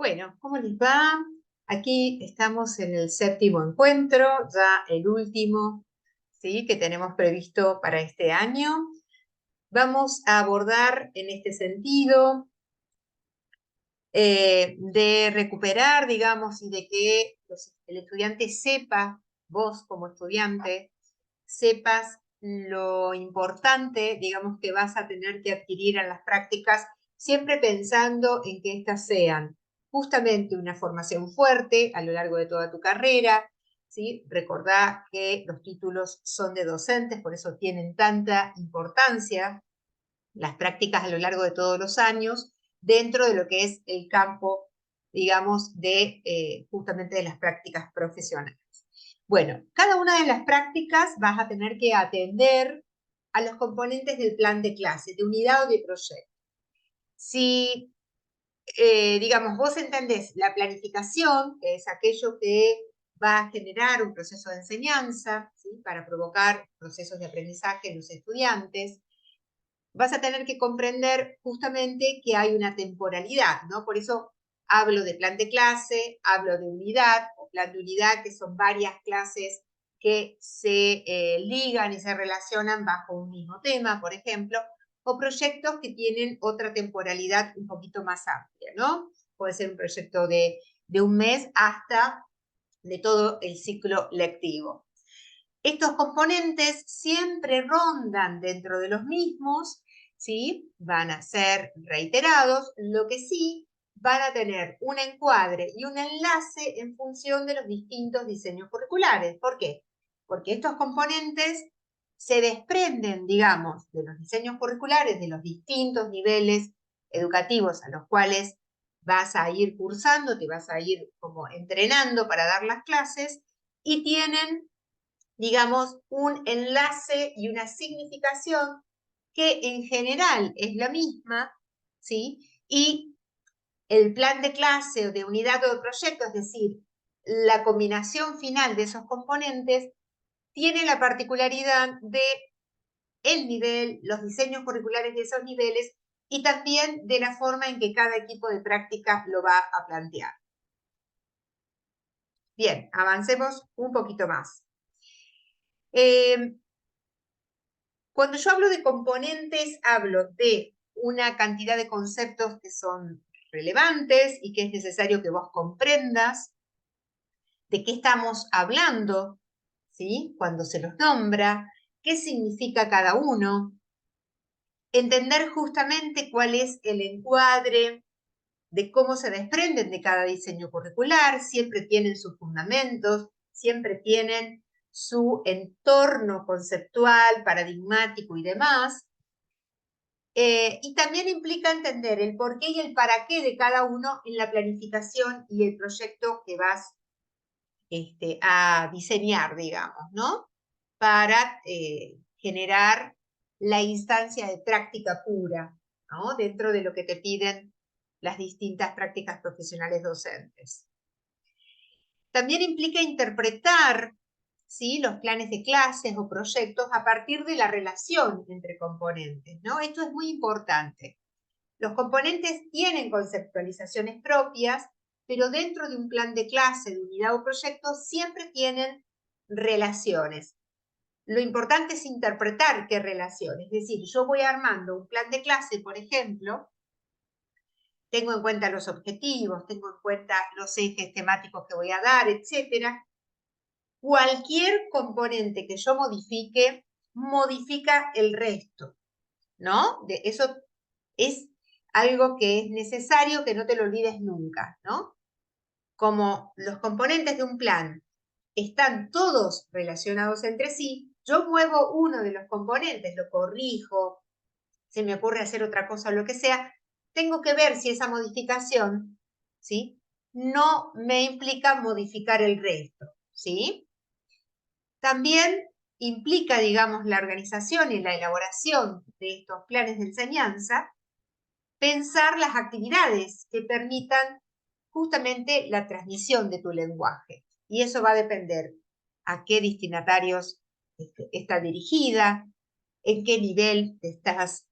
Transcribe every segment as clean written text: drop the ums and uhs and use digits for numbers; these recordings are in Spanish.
Bueno, ¿cómo les va? Aquí estamos en el séptimo encuentro, ya el último, ¿sí? Que tenemos previsto para este año. Vamos a abordar en este sentido de recuperar, digamos, y de que el estudiante sepa, vos como estudiante, sepas lo importante, digamos, que vas a tener que adquirir en las prácticas, siempre pensando en que éstas sean justamente una formación fuerte a lo largo de toda tu carrera, ¿sí? Recordá que los títulos son de docentes, por eso tienen tanta importancia las prácticas a lo largo de todos los años, dentro de lo que es el campo, digamos, de justamente de las prácticas profesionales. Bueno, cada una de las prácticas vas a tener que atender a los componentes del plan de clase, de unidad o de proyecto. Si, digamos, vos entendés la planificación, que es aquello que va a generar un proceso de enseñanza, ¿sí? Para provocar procesos de aprendizaje en los estudiantes, vas a tener que comprender justamente que hay una temporalidad, ¿no? Por eso hablo de plan de clase, hablo de unidad o plan de unidad, que son varias clases que se ligan y se relacionan bajo un mismo tema, por ejemplo, o proyectos que tienen otra temporalidad un poquito más amplia, ¿no? Puede ser un proyecto de un mes hasta de todo el ciclo lectivo. Estos componentes siempre rondan dentro de los mismos, ¿sí? Van a ser reiterados, lo que sí van a tener un encuadre y un enlace en función de los distintos diseños curriculares. ¿Por qué? Porque estos componentes se desprenden, digamos, de los diseños curriculares de los distintos niveles educativos a los cuales vas a ir cursando, te vas a ir como entrenando para dar las clases y tienen, digamos, un enlace y una significación que en general es la misma, ¿sí? Y el plan de clase o de unidad o de proyecto, es decir, la combinación final de esos componentes, tiene la particularidad de el nivel, los diseños curriculares de esos niveles y también de la forma en que cada equipo de práctica lo va a plantear. Bien, avancemos un poquito más. Cuando yo hablo de componentes, hablo de una cantidad de conceptos que son relevantes y que es necesario que vos comprendas de qué estamos hablando, ¿sí? Cuando se los nombra, qué significa cada uno, entender justamente cuál es el encuadre de cómo se desprenden de cada diseño curricular, siempre tienen sus fundamentos, siempre tienen su entorno conceptual, paradigmático y demás. Y también implica entender el por qué y el para qué de cada uno en la planificación y el proyecto que vas a diseñar, digamos, ¿no? Para generar la instancia de práctica pura, ¿no? Dentro de lo que te piden las distintas prácticas profesionales docentes. También implica interpretar, ¿sí? Los planes de clases o proyectos a partir de la relación entre componentes, ¿no? Esto es muy importante. Los componentes tienen conceptualizaciones propias, pero dentro de un plan de clase, de unidad o proyecto, siempre tienen relaciones. Lo importante es interpretar qué relaciones. Es decir, yo voy armando un plan de clase, por ejemplo, tengo en cuenta los objetivos, tengo en cuenta los ejes temáticos que voy a dar, etc. Cualquier componente que yo modifique, modifica el resto, ¿no? Eso es algo que es necesario que no te lo olvides nunca, ¿no? Como los componentes de un plan están todos relacionados entre sí, yo muevo uno de los componentes, lo corrijo, se me ocurre hacer otra cosa o lo que sea, tengo que ver si esa modificación, ¿sí? No me implica modificar el resto, ¿sí? También implica, digamos, la organización y la elaboración de estos planes de enseñanza, pensar las actividades que permitan justamente la transmisión de tu lenguaje. Y eso va a depender a qué destinatarios está dirigida, en qué nivel te estás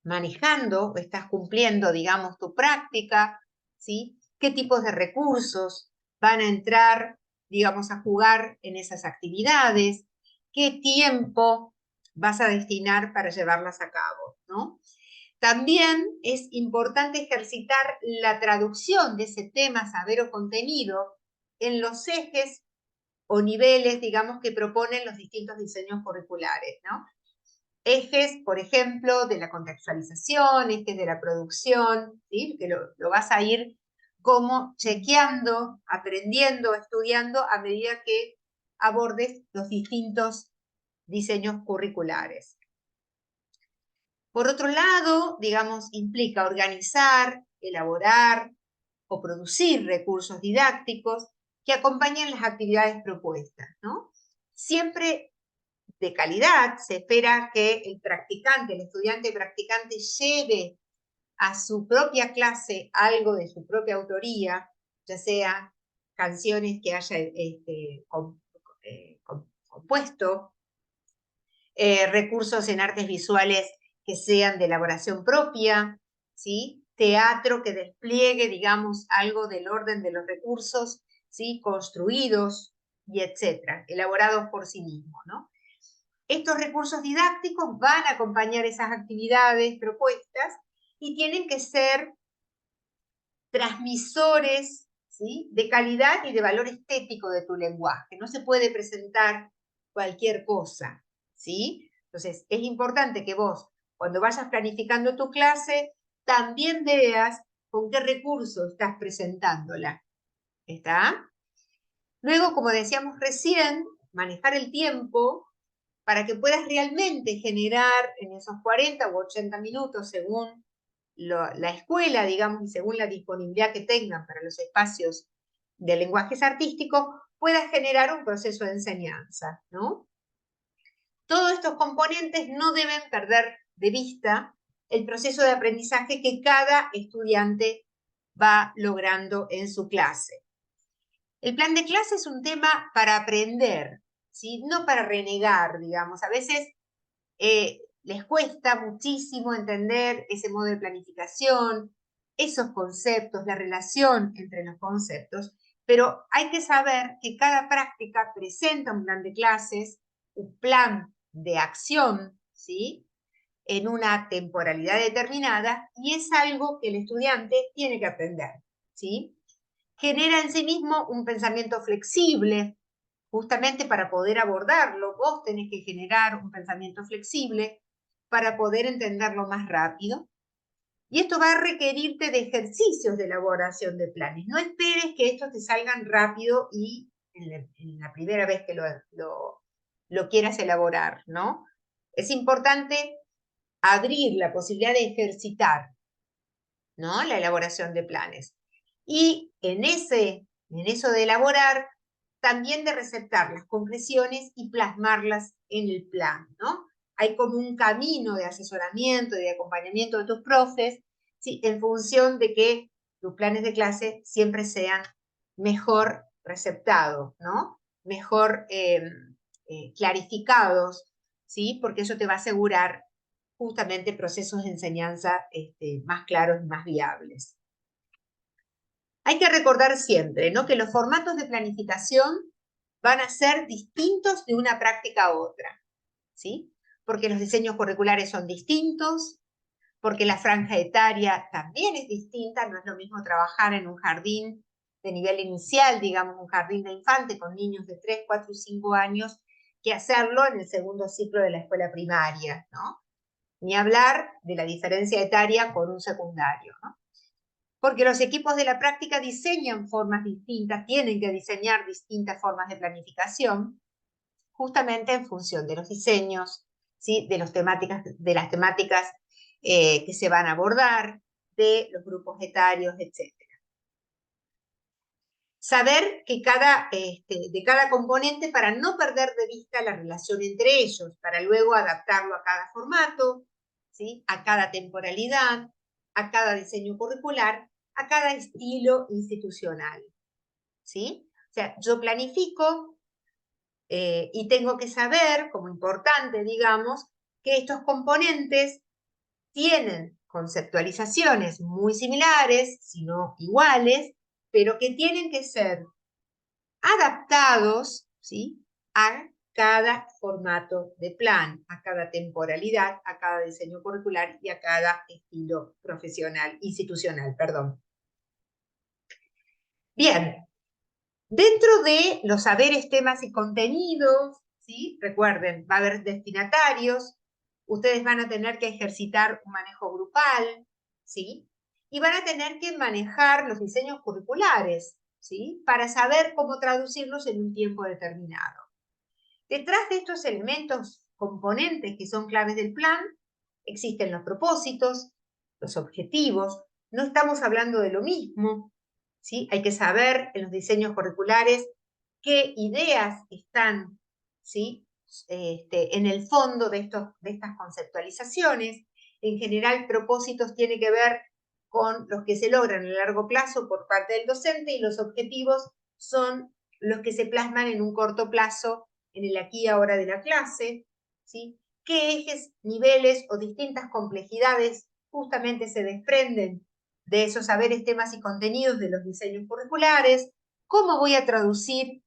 manejando o estás cumpliendo, digamos, tu práctica, ¿sí? qué tipos de recursos van a entrar, digamos, a jugar en esas actividades, qué tiempo vas a destinar para llevarlas a cabo, ¿no? También es importante ejercitar la traducción de ese tema, saber o contenido en los ejes o niveles, digamos, que proponen los distintos diseños curriculares, ¿no? Ejes, por ejemplo, de la contextualización, ejes de la producción, ¿sí? Que lo vas a ir como chequeando, aprendiendo, estudiando a medida que abordes los distintos diseños curriculares. Por otro lado, digamos, implica organizar, elaborar o producir recursos didácticos que acompañen las actividades propuestas, ¿no? Siempre de calidad, se espera que el practicante, el estudiante practicante lleve a su propia clase algo de su propia autoría, ya sea canciones que haya compuesto, recursos en artes visuales que sean de elaboración propia, ¿sí? Teatro que despliegue, digamos, algo del orden de los recursos, ¿sí? Construidos y etcétera, elaborados por sí mismos, ¿no? Estos recursos didácticos van a acompañar esas actividades propuestas y tienen que ser transmisores, ¿sí? De calidad y de valor estético de tu lenguaje. No se puede presentar cualquier cosa, ¿sí? Entonces, es importante que vos, cuando vayas planificando tu clase, también veas con qué recursos estás presentándola. ¿Está? Luego, como decíamos recién, manejar el tiempo para que puedas realmente generar en esos 40 u 80 minutos, según la escuela, digamos, y según la disponibilidad que tengan para los espacios de lenguajes artísticos, puedas generar un proceso de enseñanza, ¿no? Todos estos componentes no deben perder de vista el proceso de aprendizaje que cada estudiante va logrando en su clase. El plan de clase es un tema para aprender, ¿sí? No para renegar, digamos. A veces les cuesta muchísimo entender ese modo de planificación, esos conceptos, la relación entre los conceptos, pero hay que saber que cada práctica presenta un plan de clases, un plan de acción, ¿sí? En una temporalidad determinada y es algo que el estudiante tiene que aprender, ¿sí? Genera en sí mismo un pensamiento flexible, justamente para poder abordarlo, vos tenés que generar un pensamiento flexible para poder entenderlo más rápido. Y esto va a requerirte de ejercicios de elaboración de planes. No esperes que estos te salgan rápido y en la primera vez que lo quieras elaborar, ¿no? Es importante abrir la posibilidad de ejercitar, ¿no? La elaboración de planes. Y en eso de elaborar, también de receptar las concreciones y plasmarlas en el plan, ¿no? Hay como un camino de asesoramiento y de acompañamiento de tus profes, ¿sí? En función de que tus planes de clase siempre sean mejor receptados, ¿no? Mejor clarificados, ¿sí? Porque eso te va a asegurar justamente procesos de enseñanza más claros y más viables. Hay que recordar siempre, ¿no? Que los formatos de planificación van a ser distintos de una práctica a otra, ¿sí? Porque los diseños curriculares son distintos, porque la franja etaria también es distinta, no es lo mismo trabajar en un jardín de nivel inicial, digamos un jardín de infante con niños de 3, 4 y 5 años, que hacerlo en el segundo ciclo de la escuela primaria, ¿no? Ni hablar de la diferencia etaria con un secundario, ¿no? Porque los equipos de la práctica diseñan formas distintas, tienen que diseñar distintas formas de planificación, justamente en función de los diseños, ¿sí? de las temáticas que se van a abordar, de los grupos etarios, etc. Saber que de cada componente para no perder de vista la relación entre ellos, para luego adaptarlo a cada formato, ¿sí? A cada temporalidad, a cada diseño curricular, a cada estilo institucional, ¿sí? O sea, yo planifico y tengo que saber, como importante, digamos, que estos componentes tienen conceptualizaciones muy similares, si no iguales, pero que tienen que ser adaptados, ¿sí?, a cada formato de plan, a cada temporalidad, a cada diseño curricular y a cada estilo profesional, institucional, perdón. Bien, dentro de los saberes, temas y contenidos, ¿sí?, recuerden, va a haber destinatarios, ustedes van a tener que ejercitar un manejo grupal, ¿sí?, y van a tener que manejar los diseños curriculares, ¿sí?, para saber cómo traducirlos en un tiempo determinado. Detrás de estos elementos componentes que son claves del plan, existen los propósitos, los objetivos. No estamos hablando de lo mismo, ¿sí? Hay que saber en los diseños curriculares qué ideas están, ¿sí?, en el fondo de estas conceptualizaciones. En general, propósitos tiene que ver con los que se logran a largo plazo por parte del docente y los objetivos son los que se plasman en un corto plazo, en el aquí y ahora de la clase, ¿sí? ¿Qué ejes, niveles o distintas complejidades justamente se desprenden de esos saberes, temas y contenidos de los diseños curriculares? ¿Cómo voy a traducir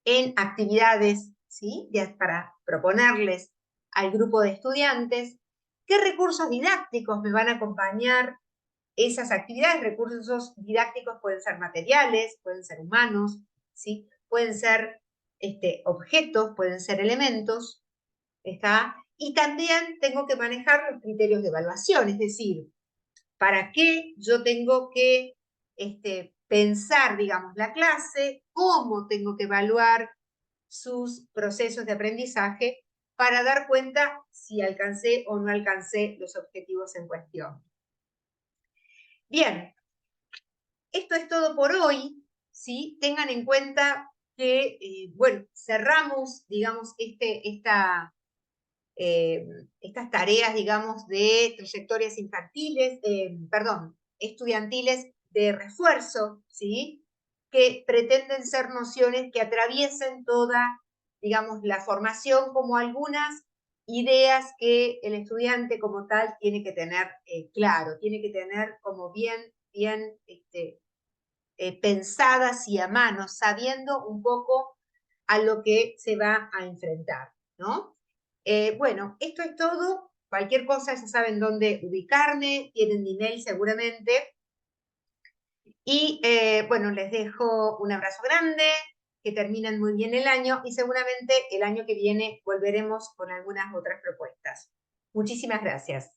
en actividades, ¿sí?, para proponerles al grupo de estudiantes? ¿Qué recursos didácticos me van a acompañar esas actividades? Recursos didácticos pueden ser materiales, pueden ser humanos, ¿sí?, pueden ser objetos, pueden ser elementos, ¿está? Y también tengo que manejar los criterios de evaluación, es decir, ¿para qué yo tengo que pensar, digamos, la clase? ¿Cómo tengo que evaluar sus procesos de aprendizaje para dar cuenta si alcancé o no alcancé los objetivos en cuestión? Bien, esto es todo por hoy, ¿sí? Tengan en cuenta que, bueno, cerramos, digamos, estas tareas, digamos, de trayectorias infantiles, perdón, estudiantiles de refuerzo, ¿sí?, que pretenden ser nociones que atraviesen toda, digamos, la formación, como algunas ideas que el estudiante como tal tiene que tener claro, tiene que tener como bien pensadas y a mano, sabiendo un poco a lo que se va a enfrentar, ¿no? Bueno, esto es todo. Cualquier cosa ya saben dónde ubicarme, tienen mi mail seguramente. Y bueno, les dejo un abrazo grande, que terminen muy bien el año y seguramente el año que viene volveremos con algunas otras propuestas. Muchísimas gracias.